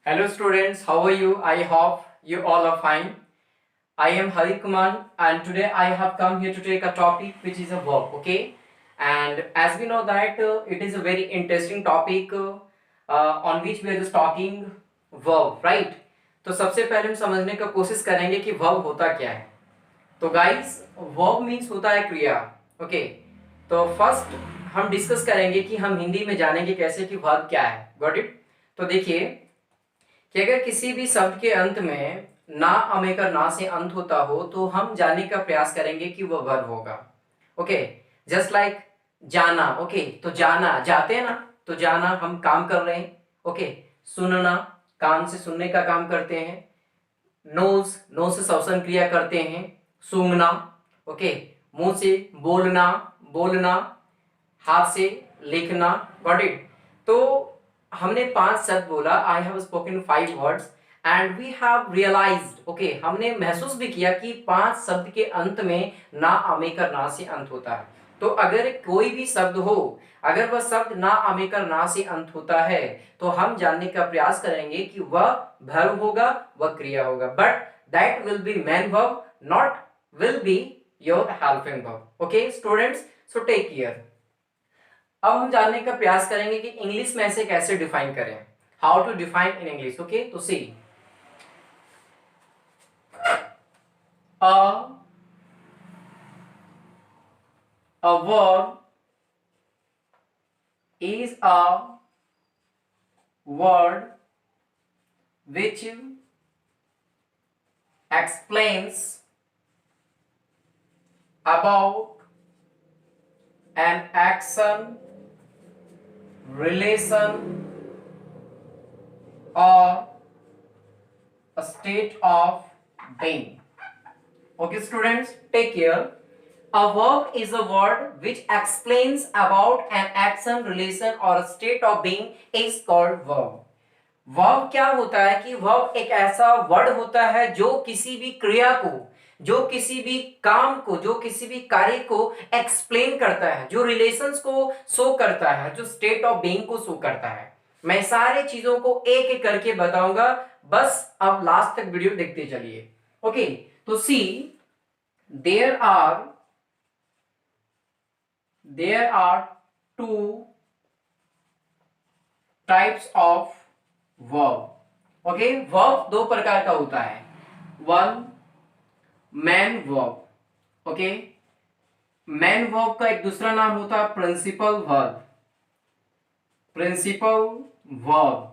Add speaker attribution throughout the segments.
Speaker 1: Hello students, how are you? I hope you all are fine. I am Hari Kumar and today I have come here to take a topic which is a verb, okay? And as we know that it is a very interesting topic on which we are just talking verb, right? तो सबसे पहले हम समझने का कोशिश करेंगे कि verb होता क्या है. तो गाइस verb means होता है क्रिया, ओके? तो फर्स्ट हम डिस्कस करेंगे कि हम हिंदी में जानेंगे कैसे कि verb क्या है. Got it? तो देखिए कि अगर किसी भी शब्द के अंत में ना अमेकर ना से अंत होता हो तो हम जानने का प्रयास करेंगे कि वह वर्ब होगा. ओके, जस्ट लाइक जाना. ओके, तो जाना, जाते हैं ना, तो जाना हम काम कर रहे हैं. ओके, सुनना, कान से सुनने का काम करते हैं. नोज, नोज से श्वसन क्रिया करते हैं. सूंघना, ओके, मुंह से बोलना, बोलना, हाथ से लिखना. Got it? तो हमने 5 शब्द बोला. I have spoken 5 words and we have realised, okay, हमने महसूस भी किया कि 5 शब्द के अंत में ना अमेकर ना से अंत होता है. तो अगर कोई भी शब्द हो, अगर वह शब्द ना अमेकर ना से अंत होता है तो हम जानने का प्रयास करेंगे कि वह वर्ब होगा, वह क्रिया होगा. But that will be main verb, not will be your helping verb. Okay students, so take care. अब हम जानने का प्रयास करेंगे कि इंग्लिश में ऐसे कैसे डिफाइन करें. How to define in English. Okay, तो see a verb is a word which explains about an action, relation or a state of being. Okay students, take care. A verb is a word which explains about an action, relation or a state of being is called verb. Verb क्या होता है कि verb एक ऐसा word होता है जो किसी भी क्रिया को, जो किसी भी काम को, जो किसी भी कार्य को एक्सप्लेन करता है, जो रिलेशंस को शो करता है, जो स्टेट ऑफ बीइंग को शो करता है. मैं सारे चीजों को एक एक करके बताऊंगा, बस अब लास्ट तक वीडियो देखते चलिए. ओके, तो see there are two types of verb. Okay, verb दो प्रकार का होता है. One, main verb. Okay, main verb का एक दूसरा नाम होता है principal verb. Principal verb.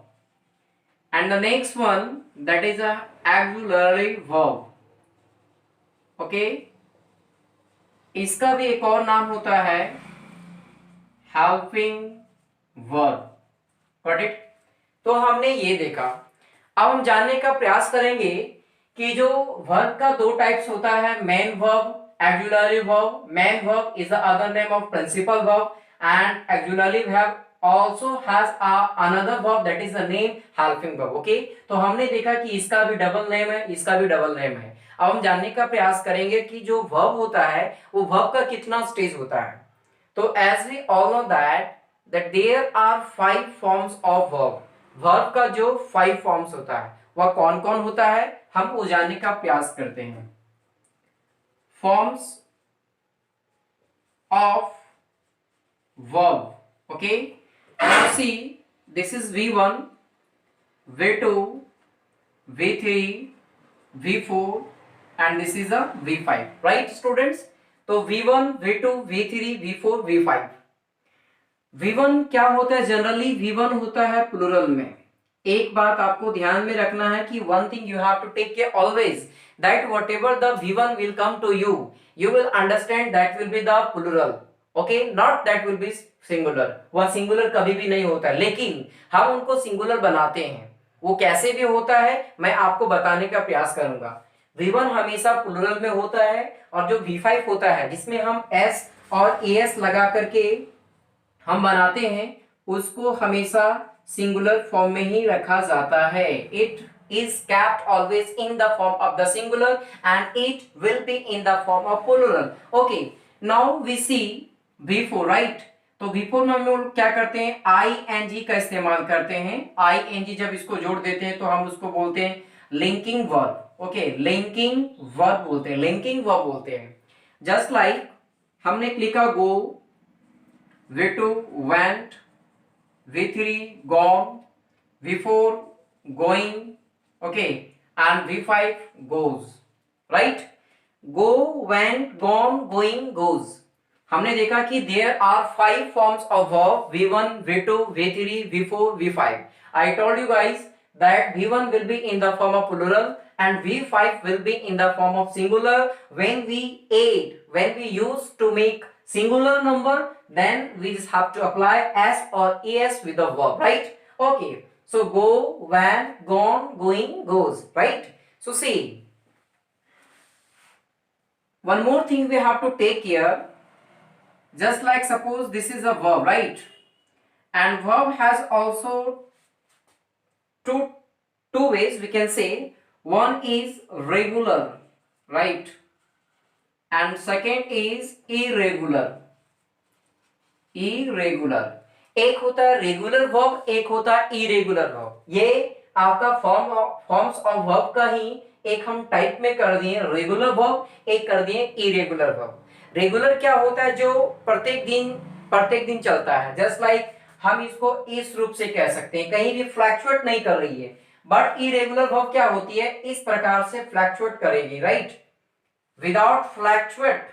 Speaker 1: And the next one that is a auxiliary verb. Okay, इसका भी एक और नाम होता है हेल्पिंग वर्ब. Got it? तो हमने ये देखा. अब हम जानने का प्रयास करेंगे कि जो वर्ब का दो टाइप्स होता है, main verb, auxiliary verb. Main verb is the other name of principal verb and auxiliary verb also has another verb that is the name helping verb. Okay, तो हमने देखा कि इसका भी डबल नेम है, इसका भी डबल नेम है. अब हम जानने का प्रयास करेंगे कि जो वर्ब होता है वो वर्ब का कितना स्टेज होता है. तो as we all know that there are 5 forms of verb. Verb का जो 5 फॉर्म्स होता है वह कौन कौन होता है, हम वो जानने का प्रयास करते हैं. Forms of verb. Okay, now see, this is V1, V2, V3, V4 and this is a V5, right students? तो V1, V2, V3, V4, V5. V1 क्या होता है? जनरली V1 होता है प्लूरल में. एक बात आपको ध्यान में रखना है कि one thing you have to take care always that whatever the V1 will come to you, you will understand that will be the plural. Okay, not that will be singular. वह सिंगुलर कभी भी नहीं होता, लेकिन हम उनको singular बनाते हैं. वो कैसे भी होता है मैं आपको बताने का प्रयास करूंगा. V1 हमेशा प्लूरल में होता है और जो V5 होता है जिसमें हम S और AS लगा करके हम बनाते हैं उसको हमेशा सिंगुलर फॉर्म में ही रखा जाता है. It is kept always in the form of the singular and it will be in the form of plural. Okay, now we see V4, right? तो V4 में हम लोग क्या करते हैं, ING का इस्तेमाल करते हैं। ING जब इसको जोड़ देते हैं तो हम उसको बोलते हैं linking verb. Okay, linking verb बोलते हैं, लिंकिंग वर्ब बोलते हैं। जस्ट लाइक हमने लिखा गो, V2 went, V3 gone, V4 going, okay, and V5 goes, right? Go, went, gone, going, goes. हमने देखा कि there are 5 forms of verb, V1, V2, V3, V4, V5. I told you guys that V1 will be in the form of plural and V5 will be in the form of singular. When we add, when we use to make singular number, then we just have to apply s or es with the verb, right? Okay, so go, went, gone, going, goes, right? So see, one more thing we have to take here. Just like suppose this is a verb, right? And verb has also two ways we can say. One is regular, right? And second is irregular. एक होता है regular verb, एक होता है irregular verb. ये आपका forms of verb का ही एक हम टाइप में कर दिए रेगुलर वर्ब, एक कर दिए इरेगुलर वर्ब। रेगुलर क्या होता है, जो प्रत्येक दिन चलता है। जस्ट लाइक हम इसको इस रूप से कह सकते हैं, कहीं भी फ्लैक्चुएट नहीं कर रही है। बट इरेगुलर वर्ब क्या होती है, इस प्रकार से फ्लैक्चुएट करेगी, right, without fluctuate.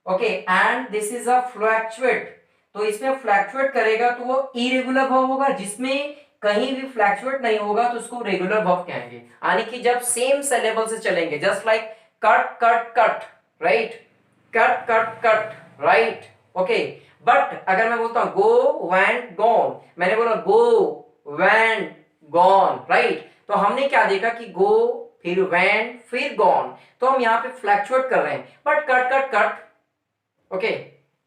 Speaker 1: Okay, and this is a fluctuate, तो इसमें फ्लैक्चुएट करेगा तो वो इरेगुलर वर्ब होगा। जिसमें कहीं भी फ्लैक्चुएट नहीं होगा तो उसको रेगुलर वर्ब कहेंगे। यानी कि जब सेम सिलेबल से चलेंगे, just like cut cut cut, right, cut cut cut, right, okay. But अगर मैं बोलता हूं गो वेंट गॉन, मैंने बोला गो वेंट गॉन, राइट, तो हमने क्या देखा कि गो फिर वेंट फिर गॉन, तो हम यहाँ पे फ्लैक्चुएट कर रहे हैं। But cut cut cut, okay,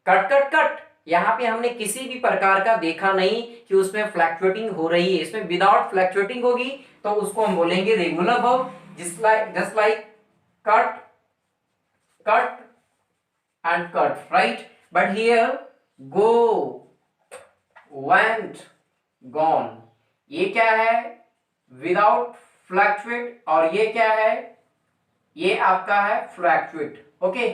Speaker 1: cut cut cut, यहाँ पे हमने किसी भी प्रकार का देखा नहीं कि उसमें फ्लैक्चुएटिंग हो रही है। इसमें विदाउट फ्लैक्चुएटिंग होगी तो उसको हम बोलेंगे regular verb, just like cut cut and cut, right. But here go went gone, ये क्या है, विदाउट फ्लैक्चुएट, और ये क्या है, ये आपका है फ्लैक्चुएट। ओके,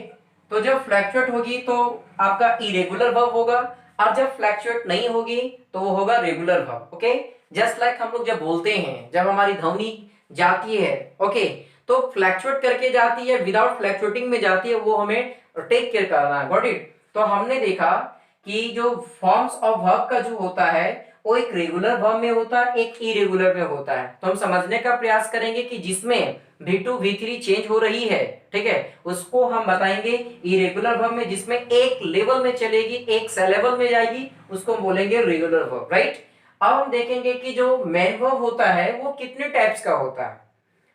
Speaker 1: तो जब फ्लैक्चुएट होगी तो आपका इरेगुलर वर्ब होगा, और जब फ्लैक्चुएट नहीं होगी तो वो होगा regular verb. Okay, just like हम लोग जब बोलते हैं, जब हमारी ध्वनि जाती है, ओके, तो फ्लैक्चुएट करके जाती है, विदाउट फ्लैक्चुएटिंग में जाती है, वो हमें टेक केयर करना है। Got it. तो हमने देखा कि जो फॉर्म्स ऑफ वर्ब का जो होता है वो एक रेगुलर वर्ब में होता है, एक इरेगुलर में होता है। तो हम समझने का प्रयास करेंगे कि जिसमें V2 V3 चेंज हो रही है, ठीक है, उसको हम बताएंगे इरेगुलर वर्ब में। जिसमें एक लेवल में चलेगी, एक सिलेबल में जाएगी, उसको हम बोलेंगे रेगुलर वर्ब, राइट। अब हम देखेंगे कि जो मेन वर्ब होता है वो कितने टाइप्स का होता है,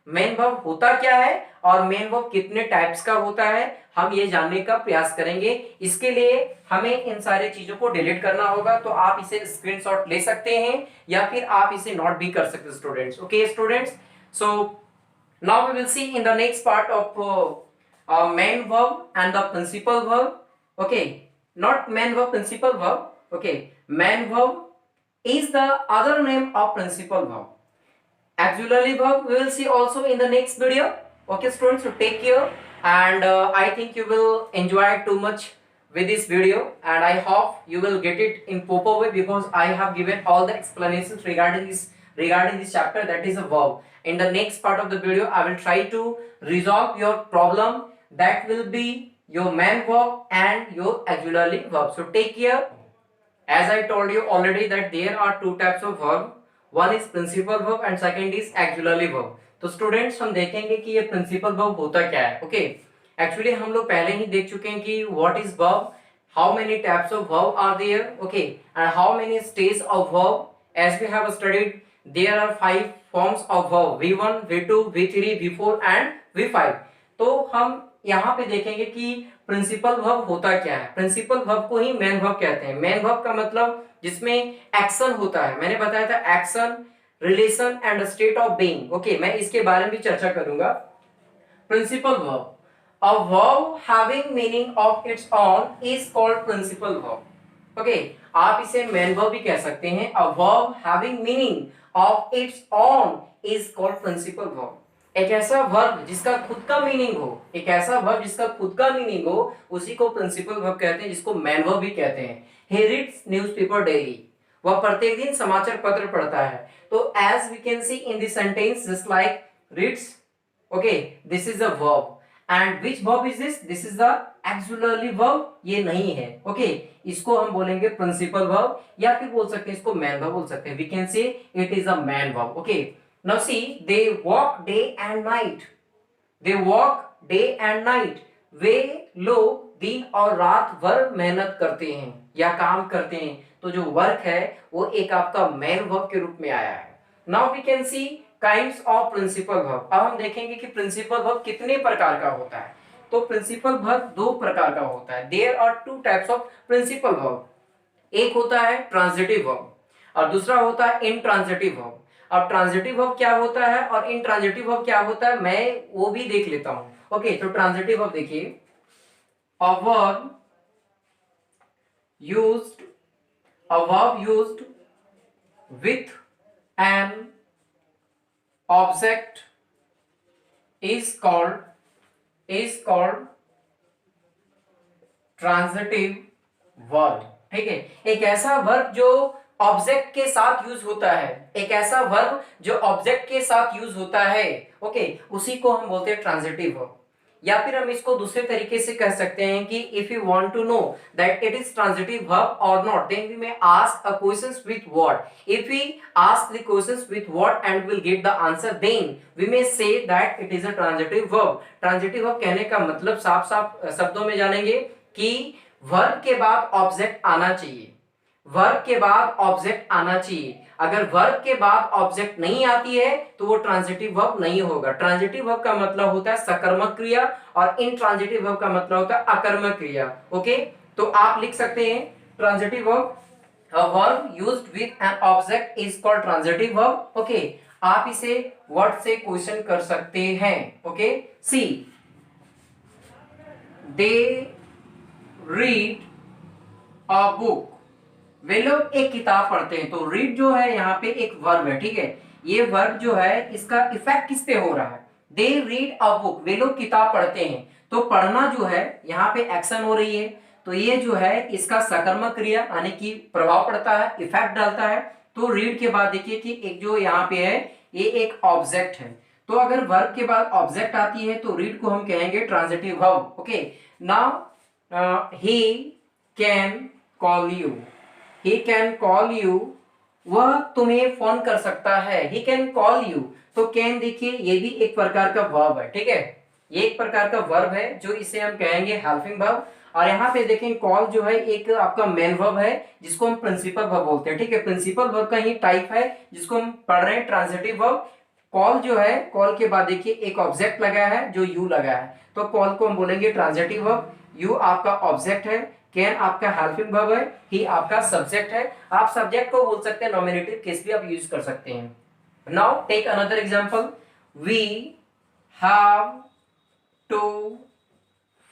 Speaker 1: मेन वर्ब होता क्या है और मेन वर्ब कितने टाइप्स का होता है, हम ये जानने का प्रयास करेंगे। इसके लिए हमें इन सारे चीजों को डिलीट करना होगा, तो आप इसे स्क्रीनशॉट ले सकते हैं या फिर आप इसे नोट भी कर सकते हैं students. Okay students, so now we will see in the next part of main verb and the principal verb. Okay, not main verb, principal verb. Okay, main verb is the other name of principal verb. Auxiliary verb we will see also in the next video. Okay students, so take care, and I think you will enjoy too much with this video, and I hope you will get it in proper way, because I have given all the explanations regarding this chapter, that is a verb. In the next part of the video I will try to resolve your problem, that will be your main verb and your auxiliary verb. So take care. As I told you already that there are two types of verb, one is principal verb and second is auxiliary verb. तो students हम देखेंगे कि ये principal verb होता क्या है। Okay, actually हम लोग पहले ही देख चुके हैं कि what is verb, how many types of verb are there, okay, and how many stage of verb. As we have studied there are 5 forms of verb, V1 V2 V3 V4 and V5। तो हम यहाँ पे देखेंगे कि principal verb होता क्या है। Principal verb को ही मेन वर्ब कहते हैं। मेन वर्ब का मतलब जिसमें एक्शन होता है, मैंने बताया था action, relation and state of being. Okay, मैं इसके बारे में भी चर्चा करूंगा। Principal verb, a verb having meaning of its own is called principal verb. Okay आप इसे मैन वर्ब भी कह सकते हैं। A verb having meaning of its own is called principal verb. एक ऐसा वर्ब जिसका खुद का मीनिंग हो, एक ऐसा वर्ब जिसका खुद का मीनिंग हो, उसी को प्रिंसिपल वर्ब कहते हैं, जिसको मैन वर्ब भी कहते हैं। ही रीड्स न्यूज़पेपर डेली, वह प्रत्येक दिन समाचार पत्र पढ़ता है। तो as we can see in this sentence just like reads, okay this is a verb and which verb is this, this is the auxiliary verb, ये नहीं है। ओके इसको हम बोलेंगे प्रिंसिपल वर्ब या फिर बोल सकते हैं इसको मैन वर्ब बोल सकते हैं। We can say it is a main verb. Okay now see they walk day and night, they walk day and night, वे लोग दिन और रात भर मेहनत करते हैं या काम करते हैं। तो जो वर्क है वो एक आपका मैन वर्ब के रूप में आया है। Now we can see kinds of principal verb. अब हम देखेंगे कि प्रिंसिपल वर्ब कितने प्रकार का होता है। तो प्रिंसिपल वर्ब दो प्रकार का होता है। There are two types of principal verb. एक होता है ट्रांजिटिव वर्ब और दूसरा होता है इनट्रांजिटिव वर्ब। अब ट्रांजिटिव वर्ब क्या होता है और इनट्रांजिटिव वर्ब क्या होता है मैं वो भी देख लेता हूं। ओके तो ट्रांजिटिव वर्ब देखिए, a verb used, a verb used with an object is called transitive verb। ठीक है, एक ऐसा वर्ब जो ऑब्जेक्ट के साथ यूज होता है, एक ऐसा वर्ब जो ऑब्जेक्ट के साथ यूज होता है, ओके उसी को हम बोलते हैं ट्रांजिटिव वर्ब। या फिर हम इसको दूसरे तरीके से कह सकते हैं कि if you want to know that it is transitive verb और not, then we may ask a questions with what. If we ask the questions with what and will get the answer, then we may say that it is a transitive verb. Transitive verb कहने का मतलब साफ साफ शब्दों में जानेंगे कि verb के बाद ऑब्जेक्ट आना चाहिए, वर्ब के बाद ऑब्जेक्ट आना चाहिए। अगर वर्ब के बाद ऑब्जेक्ट नहीं आती है तो वो ट्रांजिटिव वर्ब नहीं होगा। ट्रांजिटिव वर्ब का मतलब होता है सकर्मक क्रिया और इनट्रांजिटिव वर्ब का मतलब होता है अकर्मक क्रिया। ओके तो आप लिख सकते हैं transitive verb, a verb used with an object is called transitive verb। Okay आप इसे वर्ड से क्वेश्चन कर सकते हैं। Okay see they read a book, वे लोग एक किताब पढ़ते हैं। तो रीड जो है यहाँ पे एक वर्ब है, ठीक है। ये वर्ब जो है इसका इफेक्ट किस पे हो रहा है, दे रीड अ बुक, वे लोग किताब पढ़ते हैं। तो पढ़ना जो है यहाँ पे एक्शन हो रही है, तो ये जो है इसका सकर्मक क्रिया यानी कि प्रभाव पड़ता है, इफेक्ट डालता है। तो रीड के बाद देखिए कि एक जो यहाँ पे है ये एक ऑब्जेक्ट है। तो अगर वर्ब के बाद ऑब्जेक्ट आती है तो रीड को हम कहेंगे transitive verb. Okay now he can call you, he can call you, वह तुम्हें फोन कर सकता है। he can call you, तो can देखिए ये भी एक प्रकार का वर्ब है, ठीक है। ये एक प्रकार का वर्ब है जो इसे हम कहेंगे हेल्पिंग वर्ब। और यहाँ पे देखें कॉल जो है एक आपका मेन वर्ब है जिसको हम प्रिंसिपल वर्ब बोलते हैं, ठीक है। प्रिंसिपल वर्ब का ही टाइप है जिसको हम पढ़ रहे हैं ट्रांजिटिव वर्ब। कॉल जो है, कॉल के बाद देखिए एक ऑब्जेक्ट लगा है जो यू लगा है, तो कॉल को हम बोलेंगे ट्रांजिटिव वर्ब। यू आपका ऑब्जेक्ट है, कैन आपका हेल्पिंग वर्ब है, ही आपका सब्जेक्ट है। आप सब्जेक्ट को बोल सकते हैं नॉमिनेटिव केस भी आप यूज कर सकते हैं। Now take another example, we have to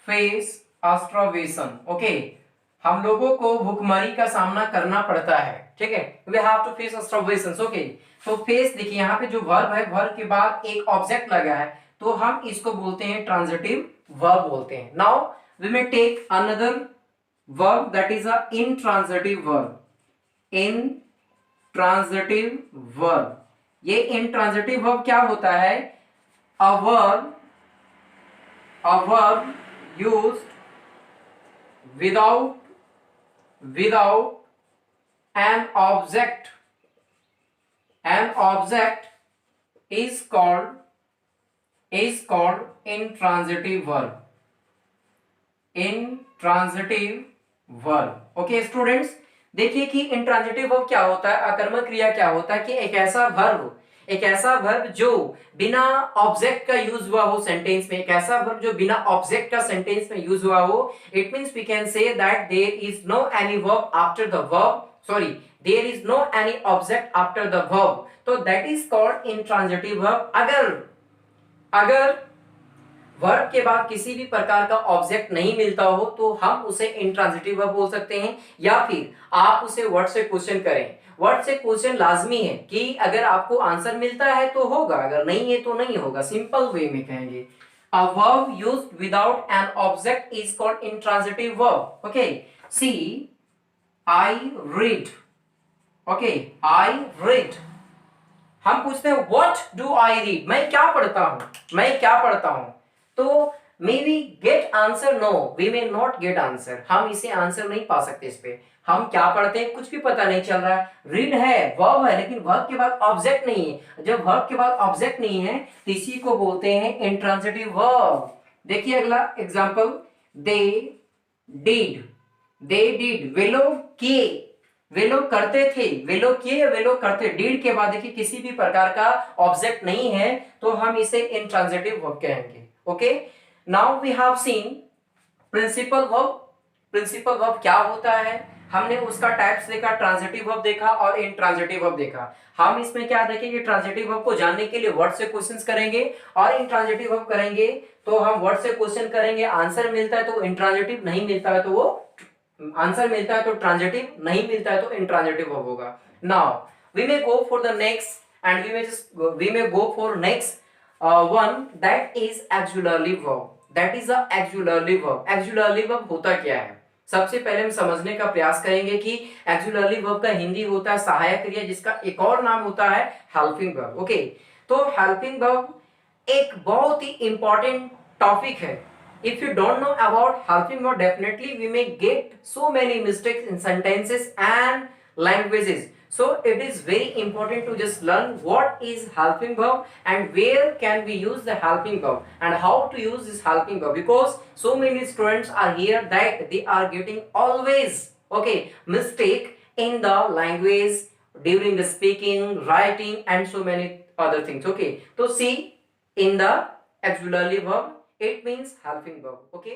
Speaker 1: face starvation. Okay हम लोगों को भूखमरी का सामना करना पड़ता है, ठीक है। We have to face starvation. Okay तो फेस देखिए यहाँ पे जो वर्ब है, वर्ब के बाद एक ऑब्जेक्ट लगा है, तो हम इसको बोलते हैं ट्रांजिटिव वर्ब बोलते हैं। Now we may take another verb that is a intransitive verb, intransitive verb। ये intransitive verb क्या होता है, a verb used without an object is called intransitive verb, intransitive verb. Okay students देखिए कि intransitive verb क्या होता है, आकर्मक क्रिया क्या होता है कि एक ऐसा वर्ब जो बिना ऑब्जेक्ट का यूज हुआ हो सेंटेंस में, एक ऐसा वर्ब जो बिना ऑब्जेक्ट का सेंटेंस में यूज हुआ हो। It means we can say that there is no any verb after the verb, sorry there is no any object after the verb, तो that is called intransitive verb. अगर verb के बाद किसी भी प्रकार का ऑब्जेक्ट नहीं मिलता हो तो हम उसे इंट्रांजिटिव वर्ब बोल सकते हैं, या फिर आप उसे वर्ड से क्वेश्चन करें। वर्ड से क्वेश्चन लाजमी है कि अगर आपको आंसर मिलता है तो होगा, अगर नहीं है तो नहीं होगा, सिंपल वे में कहेंगे। A verb used without an object is called intransitive verb. Okay, see, I read. Okay, I read. हम पूछते हैं व्हाट डू आई रीड, मैं क्या पढ़ता हूं, मैं क्या पढ़ता हूं। तो may we get answer, no we may not get answer, हम इसे आंसर नहीं पा सकते इस पे। हम क्या पढ़ते हैं कुछ भी पता नहीं चल रहा है। रीड है, वर्ब है, लेकिन वर्ब के बाद ऑब्जेक्ट नहीं है। जब वर्ब के बाद ऑब्जेक्ट नहीं है तो इसी को बोलते हैं इंट्रांजिटिव वर्ब। देखिए अगला example, they did, they did, वे लोग किए, वे लोग करते थे, वे लोग किए, वे लोग करते। डीड के बाद देखिए किसी भी प्रकार का ऑब्जेक्ट नहीं है तो हम इसे इंट्रांजिटिव वर्ब कहेंगे। Okay, now we have seen principal verb. Principal verb क्या होता है, हमने उसका टाइप्स देखा, ट्रांजिटिव वर्ब देखा और इंट्रांजिटिव वर्ब देखा। हम इसमें क्या देखेंगे, ट्रांजिटिव वर्ब को जानने के लिए वर्ड से क्वेश्चंस करेंगे, और इंट्रांजिटिव वर्ब करेंगे तो हम वर्ड से क्वेश्चन करेंगे, आंसर मिलता है तो इंट्रांजिटिव, नहीं मिलता है तो वो आंसर मिलता है तो ट्रांजिटिव, नहीं मिलता है तो इंट्रांजिटिव वर्ब होगा। Now we may go for the next and we may go for next one, that is auxiliary verb. That is a auxiliary verb. Auxiliary verb होता क्या है, सबसे पहले हम समझने का प्रयास करेंगे कि एक्सुलरली वर्ब का हिंदी होता है सहायक क्रिया, जिसका एक और नाम होता है हेल्पिंग वर्ब। ओके, तो हेल्पिंग वर्ब एक बहुत ही इंपॉर्टेंट टॉपिक है। If you don't know about helping verb, definitely we may get so many mistakes in sentences and languages. So it is very important to just learn what is helping verb and where can we use the helping verb and how to use this helping verb, because so many students are here that they are getting always mistake in the language during the speaking, writing and so many other things. Okay, so see, in the auxiliary verb it means helping verb. Okay,